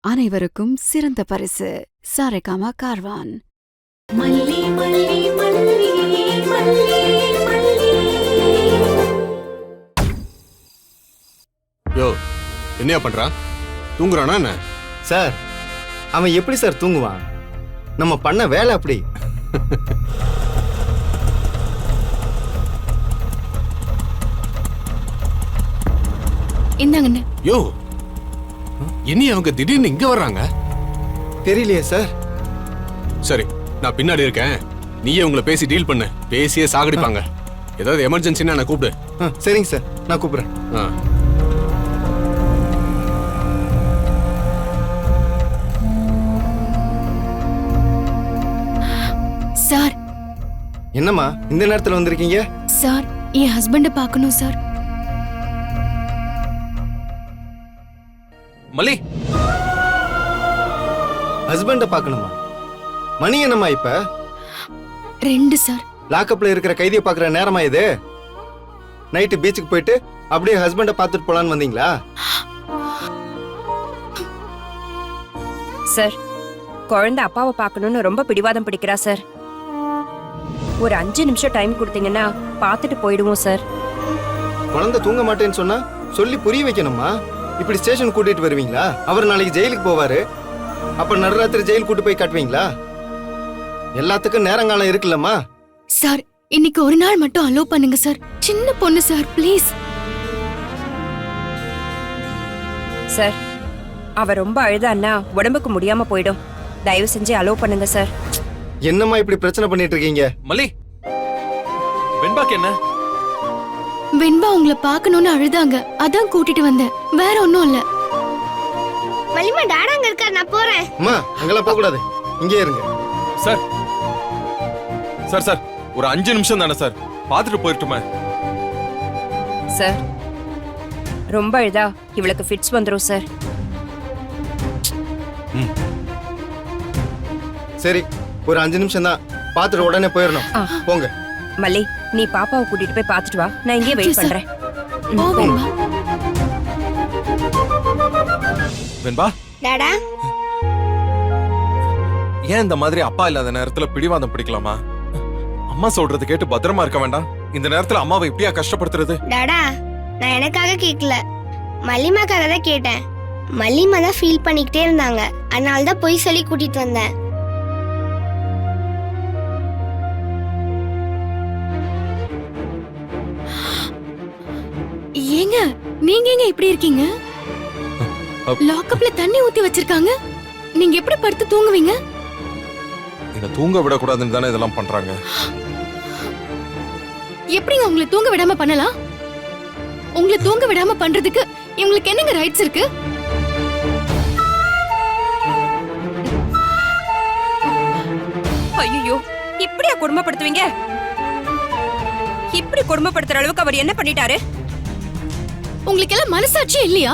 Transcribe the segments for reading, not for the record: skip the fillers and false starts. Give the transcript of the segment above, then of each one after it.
அனைவருக்கும் சிறந்த பரிசு சாரேகாமா கார்வான். மல்லி மல்லி மல்லி மல்லி மல்லி. யோ, என்னையா பண்றான்? தூங்குறானா என்ன? சார், அவன் எப்படி சார் தூங்குவான்? நம்ம பண்ண வேலை அப்படி. இந்தாங்கண்ணே. யோ, இனி அவங்க திடீர்னு இங்க வர்றாங்க? தெரியலையே சார். சரி, நான் பின்னாடி இருக்கேன். நீயே உங்களை பேசி டீல் பண்ணு. பேசியே சாகடிப்பாங்க. ஏதாவது எமர்ஜென்சின்னா நான் கூப்பிடு. சரிங்க சார், நான் கூப்பிடுறேன். சார். என்னம்மா இந்த நேரத்துல வந்திருக்கீங்க? சார், என் ஹஸ்பண்ட பார்க்கணும் சார். மல்லி, ஹஸ்பண்ட பார்க்கணுமா? மணி என்னம்மா இப்ப? 2 சார். லாக்அப்ல இருக்கிற கைதியை பார்க்குற நேரமா இது? நைட்டு பீச்சுக்கு போயிட்டு அப்படியே ஹஸ்பண்ட பார்த்துட்டு போலான்னு வந்தீங்களா? சார், குழந்தை அப்பாவை பார்க்கணும்னு ரொம்ப பிடிவாதம் பிடிக்கிறா சார். ஒரு 5 நிமிஷம் டைம் கொடுத்தீங்கன்னா பார்த்துட்டு போயிடுவோம் சார். குழந்தை தூங்க மாட்டேன்னு சொன்னா சொல்லி புரிய வைக்கணுமா? இப்படி ஸ்டேஷன் கூட்டிட்டு வருவீங்களா? அவர் நாளைக்கு ஜெயிலுக்கு போவாரு. அப்ப நடுராத்திரி ஜெயில் கூட்டு போய் காட்டுவீங்களா? எல்லாத்துக்கும் நேரங்காலம் இருக்குல்லம்மா. சார், இன்னைக்கு ஒரு நாள் மட்டும் அலோ பண்ணுங்க சார். சின்ன பொண்ணு சார், ப்ளீஸ். சார், அவ ரொம்ப அழுதான்னா உடம்புக்கு முடியாம போயிடும். தயவு செஞ்சு அலோ பண்ணுங்க சார். என்னம்மா இப்படி பிரச்சனை பண்ணிட்டு இருக்கீங்க? மல்லி, வெண்பாக்கு என்ன? வெண்பா உங்களை பார்க்கணும்னு அழுதாங்க, அதான் கூட்டிட்டு வந்தேன். வேற ஒண்ணும் இல்ல. மல்லிமா டாடா அங்க இருக்கார், நான் போறேன். அம்மா, அங்கெல்லாம் போக கூடாது, இங்கே இருங்க. சார் சார் சார், ஒரு 5 நிமிஷம் தானே சார், பார்த்துட்டு போயிட்டுமே. சார், ரொம்ப அழுதா இவளுக்கு ஃபிட்ஸ் வந்துரும் சார். சரி, ஒரு 5 நிமிஷம் தான், பார்த்துட்டு உடனே போயிடணும். போங்க. மல்லி, நீ பாப்பாவை கூட்டிட்டு போய் பார்த்துட்டு வா. நான் இங்கே வெயிட் பண்றேன். போ வெண்பா. வெண்பா, டாடா ஏன் இந்த மாதிரி அப்பா இல்லாத நேரத்துல பிடிவாதம் பிடிக்கலாமா? அம்மா சொல்றது கேட்டு பத்திரமா இருக்க வேண்டாம்? இந்த நேரத்துல அம்மாவை இப்படியா கஷ்டப்படுத்துறது? டாடா, நான் எனக்காக கேட்கல, மல்லிமாக்காக தான் கேட்டேன். மல்லிமா தான் ஃபீல் பண்ணிக்கிட்டே இருந்தாங்க, அதனால தான் போய் சொல்லி கூட்டிட்டு வந்தேன். ஏங்க, நீங்க எங்க இப்படி இருக்கீங்க? லாக்அப்ல தண்ணி ஊத்தி வச்சிருக்காங்க. நீங்க எப்படி படுத்து தூங்குவீங்க? என்ன தூங்க விடக்கூடாதுன்னு தானே இதெல்லாம் பண்றாங்க. எப்படிங்க உங்களை தூங்க விடாம பண்ணலாம்? உங்களை தூங்க விடாம பண்றதுக்கு இவங்களுக்கு என்னங்க ரைட்ஸ் இருக்கு? ஐயோ, இப்படியா கொடுமைப்படுத்துவீங்க? இப்படி கொடுமைப்படுத்துற அளவுக்கு அவர் என்ன பண்ணிட்டாரு? உங்களுக்கு எல்லாம் மனசாட்சி இல்லையா?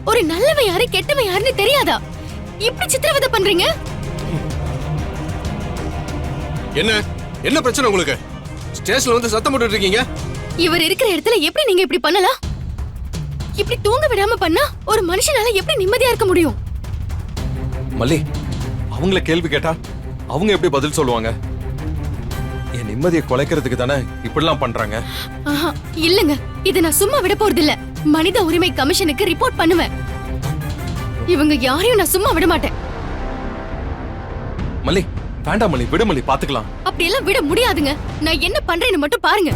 ஒரு நல்லவன் யாரு கெட்டவன் யாருன்னு தெரியாதா? இப்படி சித்திரவதை பண்றீங்க? என்ன என்ன பிரச்சனை உங்களுக்கு? ஸ்டேஷன்ல வந்து சத்தம் போட்டுட்டு இருக்கீங்க. இவர் இருக்கிற இடத்துல எப்படி நீங்க இப்படி பண்ணலாம்? இப்படி தூங்க விடாம பண்ணா ஒரு மனுஷனால எப்படி நிம்மதியா இருக்க முடியும்? மல்லி, அவங்கள கேள்வி கேட்டா அவங்க எப்படி பதில் சொல்லுவாங்க? என் நிம்மதியை குலைக்கிறதுக்கு தானே இப்படிலாம் பண்றாங்க. இல்லங்க, இத நான் சும்மா விட போறது இல்ல. மனித உரிமை கமிஷனுக்கு ரிப்போர்ட் பண்ணுவேன். இவங்க யாரையும் நான் சும்மா விட மாட்டேன். மல்லி, வேண்டாம் மல்லி, விடு மல்லி, பாத்துக்கலாம். அப்படி எல்லாம் விட முடியாதுங்க. நான் என்ன பண்றேன்னு மட்டும் பாருங்க.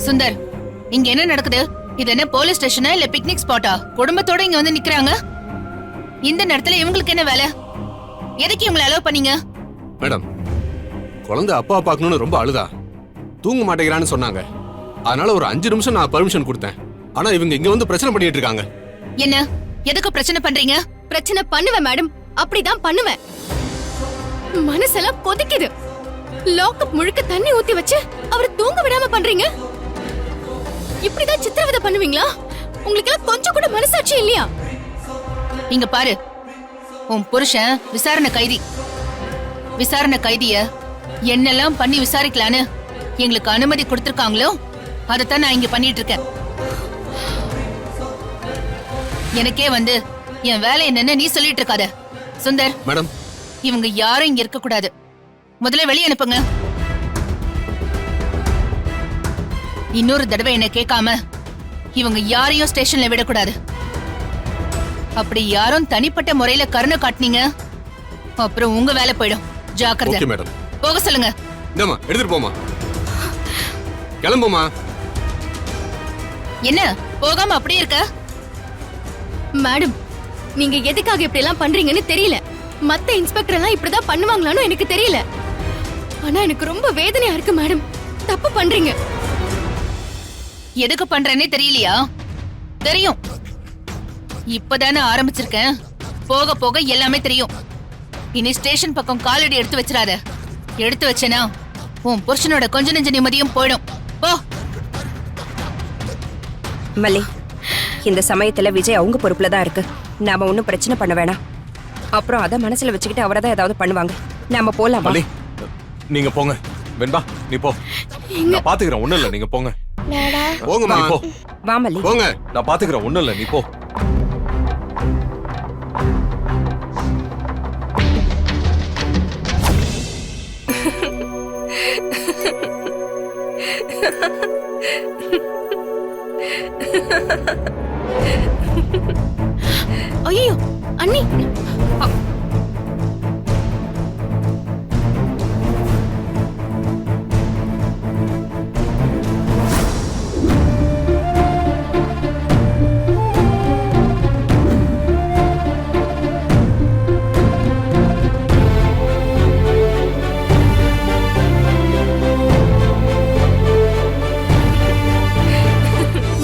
சுந்தர், இங்க என்ன நடக்குது? இது என்ன போலீஸ் ஸ்டேஷனா இல்ல பிக்னிக் ஸ்பாட்டா? குடும்பத்தோட இங்க வந்து நிக்கறாங்க. இந்த நேரத்துல இவங்களுக்கு என்ன வேலை? எதுக்கு இவங்களை அலோவ் பண்ணீங்க? மேடம், குழந்தை அப்பா பார்க்கணும்னு ரொம்ப அழுதா, தூங்க மாட்டேங்கிறான்னு சொன்னாங்க. அதனால ஒரு 5 நிமிஷம் நான் பர்மிஷன் கொடுத்தேன். ஆனா இவங்க இங்க வந்து பிரச்சனை பண்ணிட்டு இருக்காங்க. என்ன, எதுக்கு பிரச்சனை பண்றீங்க? பிரச்சனை பண்ணுவேன் மேடம், அப்படிதான் பண்ணுவேன். மனசெல்லாம் கொதிக்குது. லாக்அப் முழுக்க தண்ணி ஊத்தி வச்சு அவரை தூங்க விடாம பண்றீங்க. இப்படிதான் சித்திரவதை பண்ணுவீங்களா? உங்களுக்கு எல்லாம் கொஞ்சம் கூட மனசாட்சி இல்லையா? இங்க பாரு, உன் புருஷன் விசாரணை கைதிய என்னெல்லாம் பண்ணி விசாரிக்கலான்னு எங்களுக்கு அனுமதி கொடுத்திருக்காங்களோ அதைத்தான் நான் இங்க பண்ணிட்டு இருக்கேன். எனக்கே வந்து என் வேலை என்னன்னு நீ சொல்லிட்டு இருக்காத. சுந்தர், மேடம், இவங்க யாரும் இங்க இருக்க கூடாது. முதல்ல வெளியே அனுப்புங்க. இன்னொரு தடவை என்ன கேட்காம இவங்க யாரையும் ஸ்டேஷன்ல விடக்கூடாது. அப்படி யாரும் தனிப்பட்ட முறையில கருணை காட்டினீங்க அப்புறம் உங்க வேலை போயிடும். ஜாக்கிரதை. Okay madam. போக சொல்லுங்க. இந்தம்மா எடுத்துட்டு போமா. கிளம்புமா. என்ன போகாம அப்படியே இருக்க? மேடம், நீங்க எதுக்காக இப்படி எல்லாம் பண்றீங்கன்னு தெரியல. மத்த இன்ஸ்பெக்டர் எல்லாம் இப்படிதான் பண்ணுவாங்களான்னு எனக்கு தெரியல. ஆனா எனக்கு ரொம்ப வேதனையா இருக்கு மேடம். தப்பு பண்றீங்க. எதுக்கு பண்றேன்னே தெரியலையா? தெரியும். இப்பதானே ஆரம்பிச்சிருக்கேன். போக போக எல்லாமே தெரியும். இனி ஸ்டேஷன் பக்கம் காலடி எடுத்து வச்சிடாத. எடுத்து வச்சேனா உன் புருஷனோட கொஞ்ச நெஞ்ச நிம்மதியும் போயிடும். போ. மல்லி, இந்த சமயத்துல விஜய் அவங்க பொறுப்புல தான் இருக்கு. நாம ஒன்னும் பிரச்சனை பண்ண வேணாம். அப்புறம் அத மனசுல வச்சுக்கிட்டு அவரை தான் ஏதாவது பண்ணுவாங்க. நாம போலாம். மல்லி, நீங்க போங்க. வெண்பா, நீ போ. நான் பாத்துக்கிறேன், ஒண்ணும் இல்ல, நீங்க போங்க. போங்கம்மா. நீ போ. வா மல்லி. போங்க. நான் பாத்துக்கிறேன், ஒண்ணும் இல்ல, நீ போ. ஐயோ அண்ணி,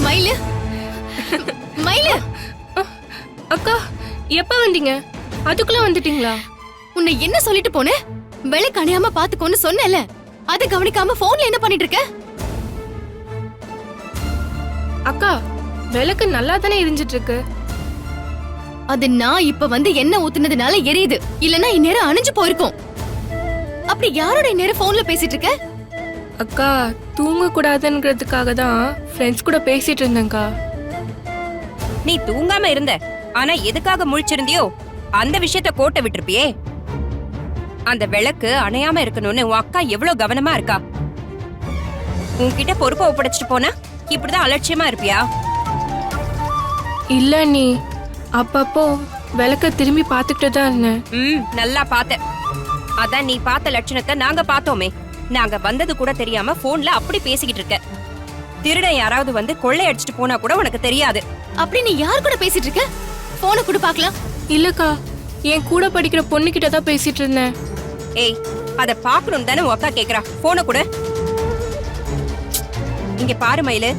மயிலு மயிலு, அக்கா எப்ப வந்தீங்க? அதுக்குள்ள வந்துட்டீங்களா? உன்னை என்ன சொல்லிட்டு போனேன்? விளக்கு அணையாம பாத்துக்கோன்னு சொன்னேன்ல, அதை கவனிக்காம போன்ல என்ன பண்ணிட்டு இருக்க? அக்கா, விளக்கு நல்லா தானே எரிஞ்சிட்டு இருக்கு. அது நான் இப்ப வந்து என்ன ஊத்துனதுனால எரியுது. இல்லனா இந்நேரம் அணைஞ்சு போயிருக்கும். அப்படி யாரோட இந்நேரம் போன்ல பேசிட்டு இருக்க? அக்கா, தூங்க கூடாதுங்கிறதுக்காக தான் ஃப்ரெண்ட்ஸ் கூட பேசிட்டு இருந்தேன்க்கா. நீ தூங்காம இருந்த, ஆனா எதுக்காக முழிச்சிருந்தியோ அந்த விஷயத்த கோட்டை விட்டுருப்பியே. அந்த விளக்கு அணையாம இருக்கணும்னு உன் அக்கா எவ்வளவு கவனமா இருக்கா. உன்கிட்ட பொறுப்பை ஒப்படைச்சிட்டு போனா இப்படிதான் அலட்சியமா இருப்பியா? இல்ல நீ, அப்பப்போ விளக்க திரும்பி பார்த்துக்கிட்டு தான் இருந்தேன். நல்லா பார்த்த. அதான் நீ பார்த்த லட்சணத்தை நாங்க பார்த்தோமே. நாங்க வந்தது கூட தெரியாம போன்ல அப்படி பேசிக்கிட்டு இருக்க. திருடன் யாராவது வந்து கொள்ளை அடிச்சிட்டு போனா கூட உனக்கு தெரியாது. அப்படி நீ யார் கூட பேசிட்டு இருக்க? போனை கூட பாக்கலாம். இல்லக்கா, என் கூட படிக்கிற பொண்ணு கிட்ட தான் பேசிட்டு இருந்தேன். ஏய், அத பாக்கணும் தானே உன் அக்கா கேக்குறா. போன கூட. இங்க பாரு மயிலு,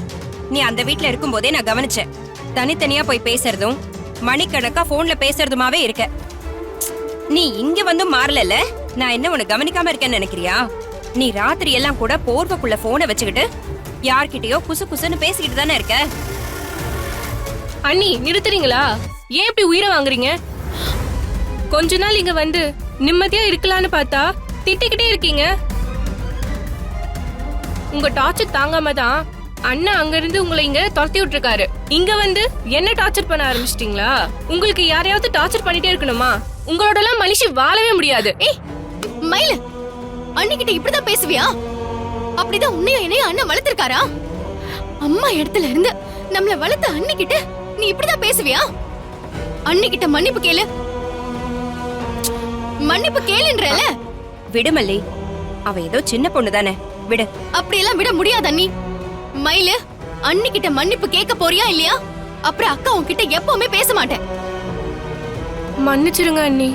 நீ அந்த வீட்ல இருக்கும் போதே நான் கவனிச்சேன். தனித்தனியா போய் பேசுறதும் மணிக்கணக்கா போன்ல பேசுறதுமாவே இருக்க. நீ இங்க வந்து மாறல. நான் என்ன உன்னை கவனிக்காம இருக்கேன்னு நினைக்கிறியா? நீ ராத்திரி எல்லாம் கூட போர்வக்குள்ள போனை வச்சுக்கிட்டு யார்கிட்டயோ குசு குசுன்னு பேசிக்கிட்டு தானே இருக்க. அண்ணி, நிறுத்துறீங்களா? ஏன் இப்படி உயிரை வாங்குறீங்க? கொஞ்ச நாள் இங்க வந்து நிம்மதியா இருக்கலாம்னு பார்த்தா திட்டிக்கிட்டே இருக்கீங்க. உங்க டார்ச்சர் தாங்காம தான் அண்ணா அங்க இருந்து உங்களை இங்க துரத்தி விட்டுருக்காரு. இங்க வந்து என்ன டார்ச்சர் பண்ண ஆரம்பிச்சிட்டீங்களா? உங்களுக்கு யாரையாவது டார்ச்சர் பண்ணிட்டே இருக்கணுமா? உங்களோட எல்லாம் மனுஷி வாழவே முடியாது. ஏய் மயிலு, அண்ணிக்கிட்ட இப்படிதான் பேசுவியா? அப்படிதான் உன்னையும் என்னையும் அண்ணன் வளர்த்திருக்காரா? அம்மா இடத்துல இருந்து நம்மள வளர்த்த அண்ணிக்கிட்ட நீ இப்படிதான் பேசுவியா? அண்ணிக்கிட்ட மன்னிப்பு கேளு. மன்னிப்பு கேளுன்றல. விடு மல்லி, அவ ஏதோ சின்ன பொண்ணு தானே, விடு. அப்படியெல்லாம் விட முடியாது அண்ணி. மயிலு, அண்ணிக்கிட்ட மன்னிப்பு கேட்க போறியா இல்லையா? அப்புறம் அக்கா உன்கிட்ட எப்பவுமே பேச மாட்டேன். மன்னிச்சிருங்க அண்ணி.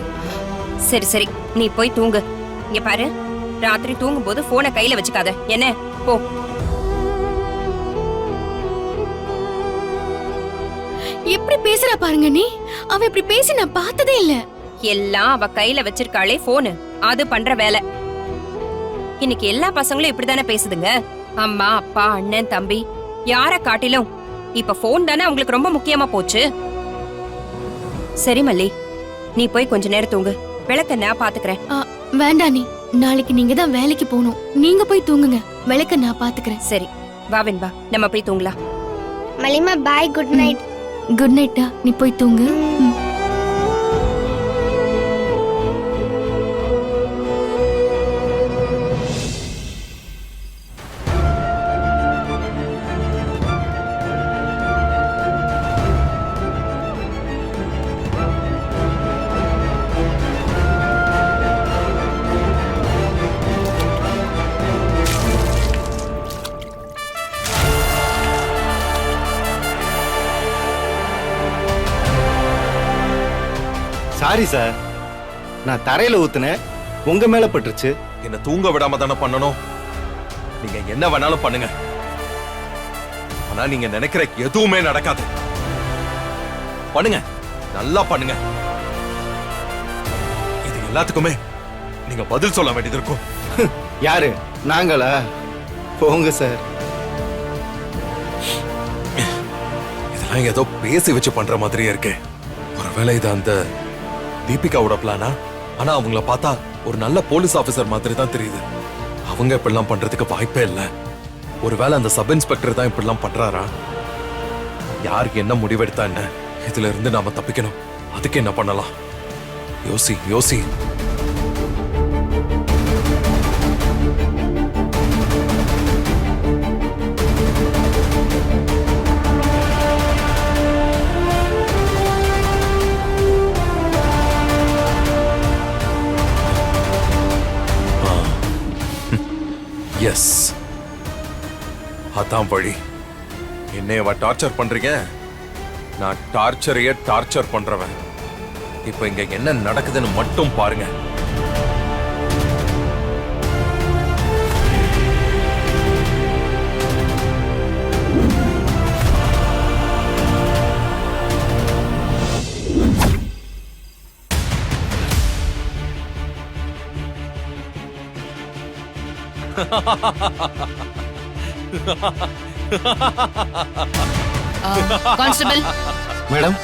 சரி சரி, நீ போய் தூங்கு. இங்க பாரு, ராத்திரி தூங்கும் போது போனை கையில வச்சுக்காத என்ன. போ. எப்படி பேசுறா பாருங்க நீ. அவ இப்படி பேசி நான் பார்த்ததே இல்ல. எல்லாம் அவ கையில வச்சிருக்காளே போனு, அது பண்ற வேலை. இன்னைக்கு எல்லா பசங்களும் இப்படித்தானே பேசுதுங்க. அம்மா, அப்பா, அண்ணன், தம்பி, யார காட்டிலும் இப்ப போன் தானே அவங்களுக்கு ரொம்ப முக்கியமா போச்சு. சரி மல்லி, நீ போய் கொஞ்ச நேரம் தூங்கு. விளக்க நான் பாத்துக்கிறேன். வேண்டாம் நீ, நாளைக்கு நீங்க தான் வேலைக்கு போகணும். நீங்க போய் தூங்குங்க, விளக்க நான் பாத்துக்கிறேன். சரி வா வெண்பா, நம்ம போய் தூங்கலாம். மலிமா பாய், குட் நைட். குட் நைட்டா, நீ போய் தூங்கு. ம். சாரி சார், நான் தரையில ஊத்துனேன், உங்க மேல பட்டுருச்சு. என்ன தூங்க விடாம தானே பண்ணணும். நீங்க என்ன வேணாலும் பண்ணுங்க, ஆனா நீங்க நினைக்கிற எதுவுமே நடக்காது. பண்ணுங்க, நல்லா பண்ணுங்க. இது எல்லாத்துக்குமே நீங்க பதில் சொல்ல வேண்டியது இருக்கும். யாரு, நாங்களா? போங்க சார். இதெல்லாம் ஏதோ பேசி வச்சு பண்ற மாதிரியே இருக்கு. ஒருவேளை இது அந்த தீபிகாவோட பிளானா? ஆனா அவங்கள பார்த்தா ஒரு நல்ல போலீஸ் ஆபீசர் மாதிரி தான் தெரியுது. அவங்க இப்படிலாம் பண்றதுக்கு வாய்ப்பே இல்ல. ஒருவேளை அந்த சப் இன்ஸ்பெக்டர் தான் இப்படிலாம் பண்றாரா? யாருக்கு என்ன முடிவெடுத்தா என்ன? இதுல இருந்து நாம தப்பிக்கணும். அதுக்கு என்ன பண்ணலாம்? யோசி யோசி. எஸ், அதான் வழி. என்னையவ டார்ச்சர் பண்றீங்க, நான் டார்ச்சரையே டார்ச்சர் பண்றவன். இப்ப இங்க என்ன நடக்குதுன்னு மட்டும் பாருங்க. கான்ஸ்டபிள் மேடம்,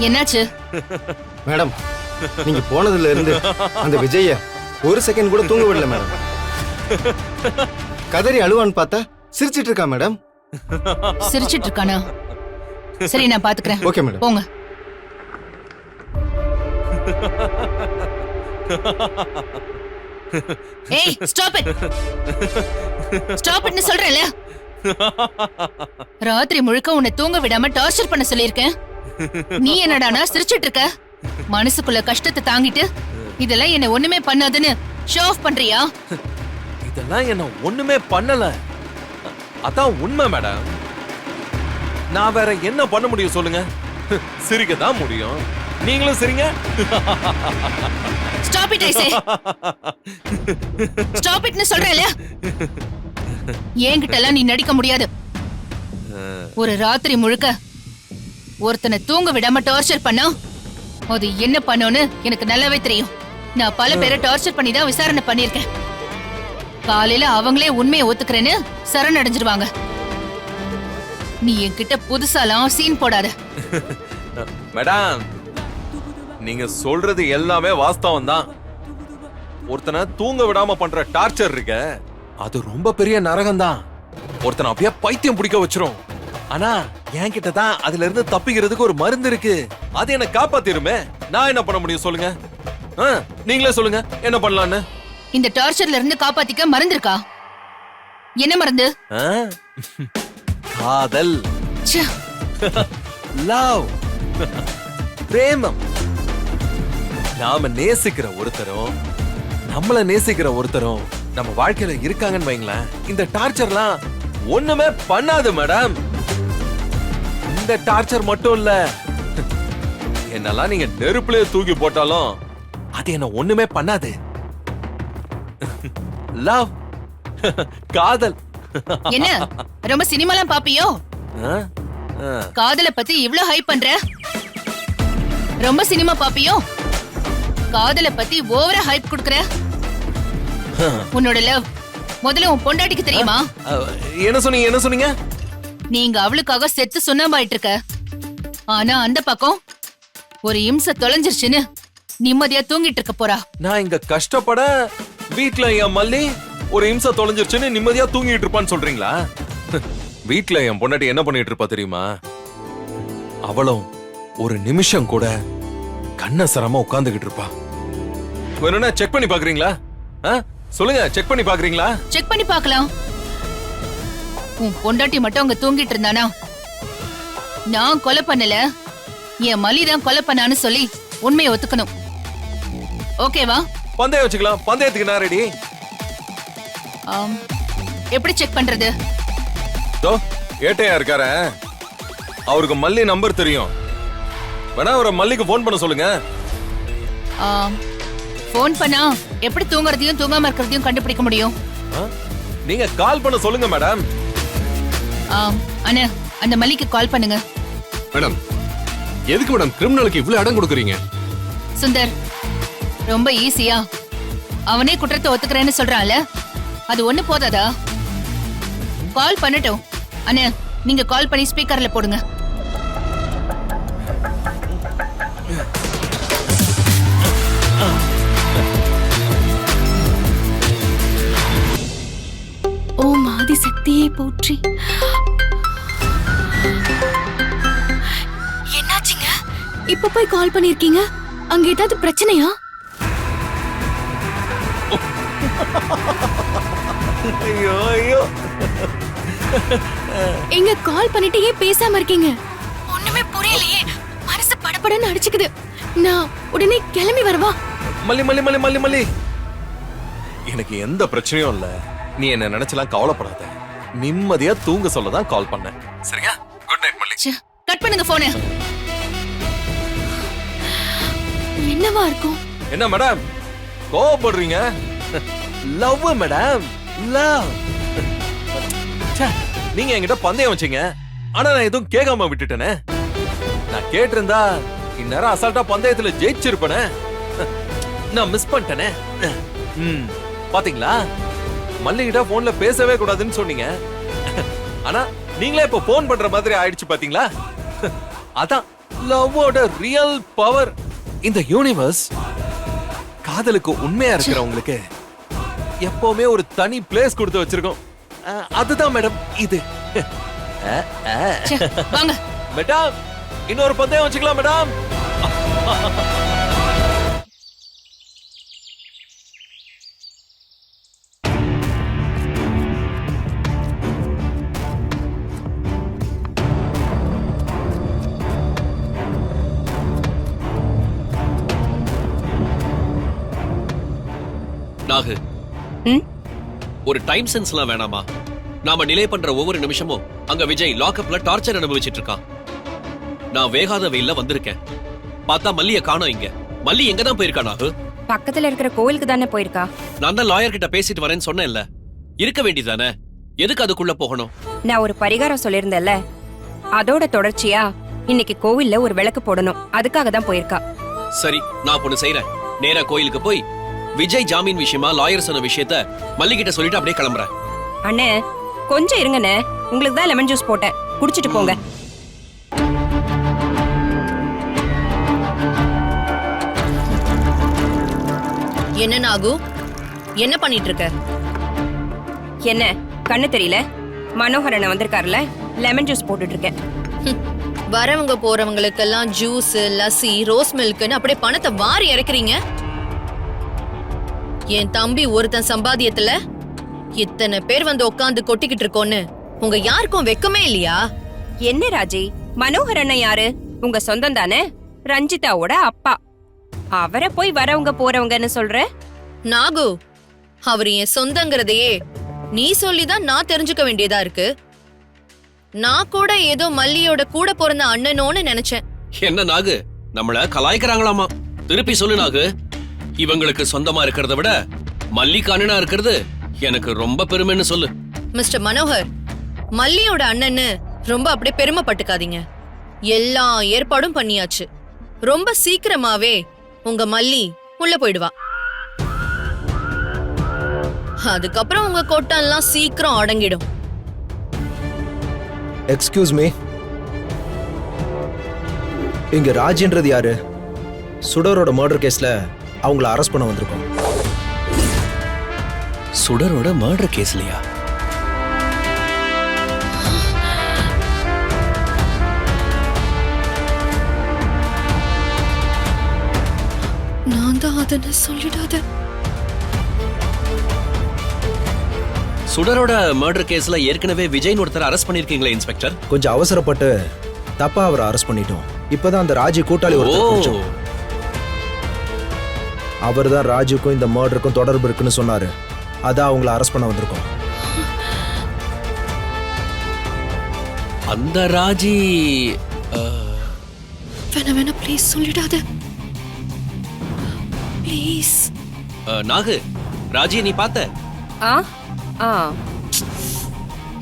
என்னாச்சு? மேடம், நீங்க போனதுல இருந்து அந்த விஜய ஒரு செகண்ட் கூட தூங்க விடல மேடம். கதறி அழுவான்னு பார்த்தா சிரிச்சிட்டு இருக்கா மேடம். சிரிச்சிட்டு இருக்கானா? சரி, நான் பாத்துக்கிறேன். Okay madam. போங்க. ஏய், ஸ்டாப் இட். ஸ்டாப் இட்னு சொல்றேன்ல. ராத்திரி முழுக்க உன்னை தூங்க விடாம டார்ச்சர் பண்ண சொல்லியிருக்கேன். நீ என்னடானா சிரிச்சிட்டு இருக்க? மனசுக்குள்ள கஷ்டத்தை தாங்கிட்டு இதெல்லாம் என்ன ஒண்ணுமே பண்ணாதுன்னு ஷோ ஆஃப் பண்றியா? இதெல்லாம் என்ன ஒண்ணுமே பண்ணல, அதான் உண்மை மேடம். நான் வேற என்ன பண்ண முடியும் சொல்லுங்க? சிரிக்க தான் முடியும். நீங்களும் சிரிங்க. Stop it I say. Stop இட்னு சொல்றேன்ல. என்கிட்ட எல்லாம் நீ நடிக்க முடியாது. ஒரு ராத்திரி முழுக்க ஒருத்தனை தூங்க விடாம டார்ச்சர் பண்ணா அது என்ன பண்ணுன்னு எனக்கு நல்லாவே தெரியும். நான் பல பேரை டார்ச்சர் பண்ணி தான் விசாரணை பண்ணிருக்கேன். காலையில அவங்களே உண்மையை ஒத்துக்கிறேன்னு சரணடைஞ்சிருவாங்க. நீ என்கிட்ட புதுசாலாம் சீன் போடாத. மேடம், நீங்க சொல்றது எல்லாமே வாஸ்தவம் தான். ஒருத்தனை தூங்க விடாம பண்ற டார்ச்சர் இருக்க, அது ரொம்ப பெரிய நரகம் தான். ஒருத்தனை அப்படியே பைத்தியம் பிடிக்க வச்சிரும். ஆனா என்கிட்ட தான் அதுல இருந்து தப்பிக்கிறதுக்கு ஒரு மருந்து இருக்கு. அது என்ன காப்பாத்திருமே. நான் என்ன பண்ண முடியும் சொல்லுங்க? நீங்களே சொல்லுங்க, என்ன பண்ணலான்னு? இந்த டார்ச்சர்ல இருந்து காப்பாத்திக்க மருந்து இருக்கா? என்ன மருந்து? காதல், ச்சே. லவ், பிரேமம். நாம நேசிக்கிற ஒருத்தரும் நம்மள நேசிக்கிற ஒருத்தரும் நம்ம வாழ்க்கையில இருக்காங்கன்னு வைங்களேன், இந்த டார்ச்சர்லாம் ஒண்ணுமே பண்ணாது மேடம். இந்த டார்ச்சர் மட்டும் இல்ல, என்னெல்லாம் நீங்க நெருப்புலயே தூக்கி போட்டாலும் அது என்ன ஒண்ணுமே பண்ணாது. லவ், காதல். என்ன ரொம்ப சினிமாலாம் பாப்பியோ? காதலை பத்தி இவ்ளோ ஹைப் பண்ற? ரொம்ப சினிமா பாப்பியோ? காதலை பத்தி ஓவரா ஹைப் குடுக்கற? உன்னோட லவ் முதல்ல உன் பொண்டாட்டிக்கு தெரியுமா? என்ன சொன்னீங்க? என்ன சொன்னீங்க? நீங்க அவளுக்காக செத்து சுண்ணாம்பாயிட்டு இருக்க. ஆனா அந்த பக்கம் ஒரு இம்சை தொலைஞ்சிருச்சுன்னு நிம்மதியா தூங்கிட்டு இருக்க போறா. நான் இங்க கஷ்டப்பட வீட்ல என் மல்லி ஒரு இம்சை தொலைஞ்சிருச்சுன்னு நிம்மதியா தூங்கிட்டு இருப்பான்னு சொல்றீங்களா? வீட்ல என் பொண்டாட்டி என்ன பண்ணிட்டு இருப்பா தெரியுமா? அவளும் ஒரு நிமிஷம் கூட கண்ணசரமா உட்கார்ந்துகிட்டு இருப்பா. வேணும்னா செக் பண்ணி பாக்குறீங்களா? சொல்லுங்க, செக் பண்ணி பாக்குறீங்களா? செக் பண்ணி பார்க்கலாம். உன் பொண்டாட்டி மட்டும் அங்க தூங்கிட்டு இருந்தானா, நான் கொலை பண்ணல, என் மல்லி தான் கொலை பண்ணான்னு சொல்லி உண்மையை ஒத்துக்கணும். ஓகேவா? பந்தயம் வச்சுக்கலாம். பந்தயத்துக்கு நான் ரெடி. எப்படி செக் பண்றது? ஏட்டையா இருக்காரு, அவருக்கு மல்லி நம்பர் தெரியும். வேணா அவரை மல்லிக்கு போன் பண்ண சொல்லுங்க. போன் பண்ணா எப்படி தூங்குறதையும் தூங்காம இருக்கிறதையும் கண்டுபிடிக்க முடியும்? நீங்க கால் பண்ண சொல்லுங்க மேடம். அண்ணா, அந்த மல்லிக்கு கால் பண்ணுங்க. மேடம், எதுக்கு மேடம் கிரிமினலுக்கு இவ்வளவு இடம் கொடுக்குறீங்க? சுந்தர், ரொம்ப ஈஸியா அவனே குற்றத்தை ஒத்துக்கிறேன்னு சொல்றான்ல, அது ஒண்ணு போதாதா? கால் பண்ணட்டும். அண்ணா, நீங்க கால் பண்ணி ஸ்பீக்கர்ல போடுங்க. ஓம் ஆதிசக்தியை போற்றி. என்னாச்சுங்க? இப்ப போய் கால் பண்ணிருக்கீங்க, அங்க ஏதாவது பிரச்சனையா? ஐயோ ஐயோ, எங்க கால் பண்ணிட்டு ஏன் பேசாம இருக்கீங்க? ஒண்ணுமே புரியலையே, மனசு படபடன்னு அடிச்சுக்குது. நான் உடனே கிளம்பி வரவா? மல்லி மல்லி மல்லி மல்லி மல்லி, எனக்கு எந்த பிரச்சனையும் இல்ல. நீ என்ன நினைச்சலாம் கவலைப்படாத. நிம்மதியா தூங்க சொல்லதான் கால் பண்ணேன். சரியா? குட் நைட் மல்லி. கட் பண்ணுங்க போனை. என்னவா இருக்கும்? என்ன மேடம் கோவப்படுறீங்க? Love madam, love. நீங்க என்கிட்ட பந்தயம் வச்சீங்க, ஆனா நான் எதுவும் கேட்காம விட்டுட்டேனே. நான் கேட்டிருந்தா இந்நேரம் அசால்ட்டா பந்தயத்துல ஜெயிச்சிருப்பேனே. நான் மிஸ் பண்ணிட்டேனே. பாத்தீங்களா, மல்லிகிட்ட போன்ல பேசவே கூடாதுன்னு சொன்னீங்க. ஆனா நீங்களே இப்ப போன் பண்ற மாதிரி ஆயிடுச்சு பாத்தீங்களா? அதான் லவ்வோட ரியல் பவர். இந்த யூனிவர்ஸ் காதலுக்கு உண்மையா இருக்கிறவங்களுக்கு எப்பவுமே ஒரு தனி பிளேஸ் கொடுத்து வச்சிருக்கோம். அதுதான் மேடம் இது. வாங்க மேடம், இன்னொரு பந்தயம் வச்சுக்கலாம் மேடம். நாகு, ஒரு டைம் சென்ஸ்லாம் வேணாமா? நாம நிலை பண்ற ஒவ்வொரு நிமிஷமும் அங்க விஜய் லாக்அப்ல டார்ச்சர் அனுபவிச்சிட்டு இருக்கான். நான் வேகாத வெயில்ல வந்திருக்கேன், பார்த்தா மல்லிய காணோம். இங்க மல்லி எங்க தான் போயிருக்கா நாகு? பக்கத்துல இருக்கிற கோயிலுக்கு தானே போயிருக்கா. நான் தான் லாயர் கிட்ட பேசிட்டு வரேன்னு சொன்னேன்ல, இருக்க வேண்டியதானே, எதுக்கு அதுக்குள்ள போகணும்? நான் ஒரு பரிகாரம் சொல்லியிருந்தேன்ல, அதோட தொடர்ச்சியா இன்னைக்கு கோவில்ல ஒரு விளக்கு போடணும், அதுக்காக தான் போயிருக்கா. சரி, நான் ஒண்ணு செய்யறேன். நேரா கோயிலுக்கு போய் விஜய் ஜாமீன் விஷயமா லாயர் சொன்ன விஷயத்த மல்லி கிட்ட சொல்லிட்டு அப்படியே கிளம்புறேன். அண்ணே கொஞ்சம் இருங்கண்ணே, உங்களுக்கு தான் லெமன் ஜூஸ் போட்டேன், குடிச்சிட்டு போங்க. என்ன நாகு, என்ன பண்ணிட்டு இருக்க? என்ன கண்ணு தெரியல? மனோகரனை வந்திருக்காருல, லெமன் ஜூஸ் போட்டுட்டு இருக்கேன். வரவங்க போறவங்களுக்கெல்லாம் ஜூஸ், லஸ்ஸி, ரோஸ் மில்க்னு அப்படியே பணத்தை வாரி இறக்குறீங்க. என் தம்பி ஒருத்தன் சம்பாதியத்துல இத்தனை பேர் வந்து உட்காந்து கொட்டிக்கிட்டு இருக்கோன்னு உங்க யாருக்கும் வெக்கமே இல்லையா? என்ன ராஜி, மனோகரன் யாரு? உங்க சொந்தம் தானே, ரஞ்சிதாவோட அப்பா. அவரை போய் வரவங்க போறவங்கன்னு சொல்ற? நாகு, அவர் என் சொந்தங்கிறதையே நீ சொல்லிதான் நான் தெரிஞ்சுக்க வேண்டியதா இருக்கு. நான் கூட ஏதோ மல்லியோட கூட பிறந்த அண்ணனோன்னு நினைச்சேன். என்ன நாகு, நம்மள கலாய்க்கிறாங்களாமா? திருப்பி சொல்லு நாகு. இவங்களுக்கு சொந்தமா இருக்கிறத விட மல்லிக்கு அண்ணனா இருக்கிறது எனக்கு ரொம்ப பெருமைன்னு சொல்லு. மிஸ்டர் மனோகர், மல்லியோட அண்ணன்னு ரொம்ப அப்படியே பெருமைப்பட்டுக்காதீங்க. எல்லா ஏற்பாடும் பண்ணியாச்சு. ரொம்ப சீக்கிரமாவே உங்க மல்லி உள்ள போயிடுவா. அதுக்கப்புறம் உங்க கொட்டெல்லாம் சீக்கிரம் அடங்கிடும். எக்ஸ்கியூஸ் மீ, இங்க ராஜின்றது யாரு? சுடரோட மர்டர் கேஸ்ல அவங்கள அரெஸ்ட் பண்ண வந்திருக்கோம். சுடரோட மர்டர் கேஸ்லயா? நான் தான் அதன்னு சொல்லிடாத. சுடரோட மர்டர் கேஸ்ல ஏற்கனவே விஜய்னு ஒருத்தர் அரெஸ்ட் பண்ணிருக்கீங்களா இன்ஸ்பெக்டர்? கொஞ்சம் அவசரப்பட்டு தப்பா அவரை அரெஸ்ட் பண்ணிட்டோம். இப்பதான் அந்த ராஜி கூட்டாளி ஒருத்தர் பிடிச்சோம். அவர் தான் ராஜுக்கும் இந்த மர்டருக்கும் தொடர்பு இருக்குன்னு சொன்னாரு. அதான் அவங்கள அரெஸ்ட் பண்ண வந்திருக்கோம். அந்த ராஜி வேணா ப்ளீஸ் சொல்லிடாத. ப்ளீஸ். நாகு, ராஜி நீ பார்த்த? ஆ ஆ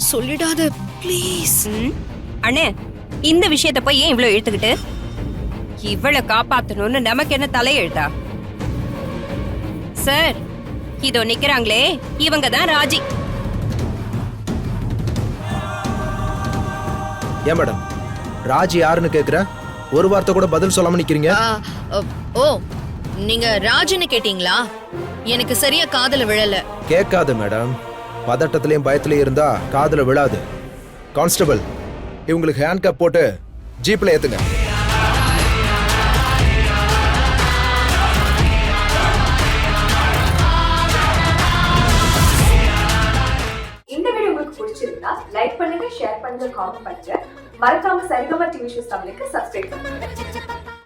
சொல்லிடாத ப்ளீஸ். அண்ணே, இந்த விஷயத்தை போய் ஏன் இவ்வளவு இழுத்துக்கிட்டு? இவளை காப்பாத்தணும்னு நமக்கு என்ன தலையெழுதா? சார், இதோ நிக்கிறாங்களே, இவங்க தான் ராஜி. ஏன் மேடம் ராஜி யாருன்னு கேக்குற? ஒரு வார்த்தை கூட பதில் சொல்லாம நிக்கிறீங்க. ஓ, நீங்க ராஜின்னு கேட்டீங்களா? எனக்கு சரியா காதுல விழல. கேட்காது மேடம். பதட்டத்திலையும் பயத்திலையும் இருந்தா காதுல விழாது. கான்ஸ்டபிள், இவங்களுக்கு ஹேண்ட் கப் போட்டு ஜீப்ல ஏத்துங்க. இந்த வீடியோ உங்களுக்கு பிடிச்சிருந்தா லைக் பண்ணுங்க, ஷேர் பண்ணுங்க, காமெண்ட் பண்ணுங்க. மறக்காம சரிகமா டிவி ஷோஸ் தமிழுக்கு சப்ஸ்கிரைப் பண்ணுங்க.